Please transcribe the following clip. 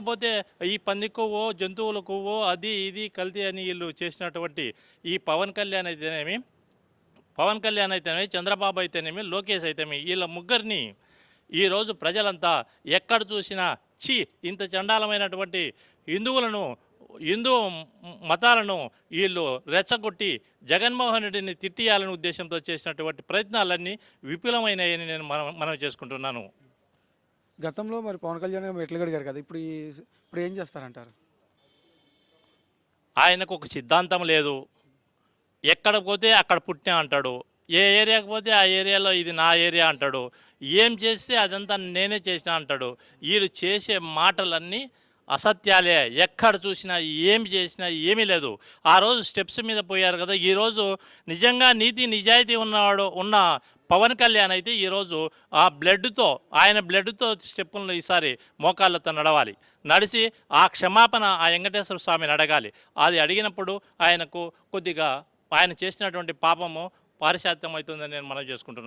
లేకపోతే ఈ పంది కొవ్వో జంతువుల కొవ్వో అది ఇది కల్తీ అని వీళ్ళు చేసినటువంటి ఈ పవన్ కళ్యాణ్ అయితేనేమి చంద్రబాబు అయితేనేమి లోకేష్ అయితేనేమి వీళ్ళ ముగ్గురిని ఈరోజు ప్రజలంతా ఎక్కడ చూసినా ఇంత చండాలమైనటువంటి హిందువులను హిందూ మతాలను వీళ్ళు రెచ్చగొట్టి జగన్మోహన్ రెడ్డిని తిట్టియాలనే ఉద్దేశంతో చేసినటువంటి ప్రయత్నాలన్నీ విపులమైనవని నేను మనం చేసుకుంటున్నాను. గతంలో మరి పవన్ కళ్యాణ్ గారు మెట్లు గడిగారు కదా, ఇప్పుడు ఏం చేస్తారంటారు? ఆయనకు ఒక సిద్ధాంతం లేదు. ఎక్కడ పోతే అక్కడ పుట్టినా అంటాడు, ఏ ఏరియాకి పోతే ఆ ఏరియాలో ఇది నా ఏరియా అంటాడు, ఏం చేస్తే అదంతా నేనే చేసినా అంటాడు. వీళ్ళు చేసే మాటలన్నీ అసత్యాలే. ఎక్కడ చూసినా ఏమి చేసినా ఏమీ లేదు. ఆ రోజు స్టెప్స్ మీద పోయారు కదా, ఈరోజు నిజంగా నీతి నిజాయితీ ఉన్న పవన్ కళ్యాణ్ అయితే ఈరోజు ఆయన బ్లడ్తో స్టెప్పులను ఈసారి మోకాళ్ళతో నడిచి ఆ క్షమాపణ ఆ వెంకటేశ్వర స్వామిని అడగాలి. అది అడిగినప్పుడు ఆయనకు కొద్దిగా ఆయన చేసినటువంటి పాపము పారిశాత్యం అవుతుందని నేను మనం చేసుకుంటున్నాను.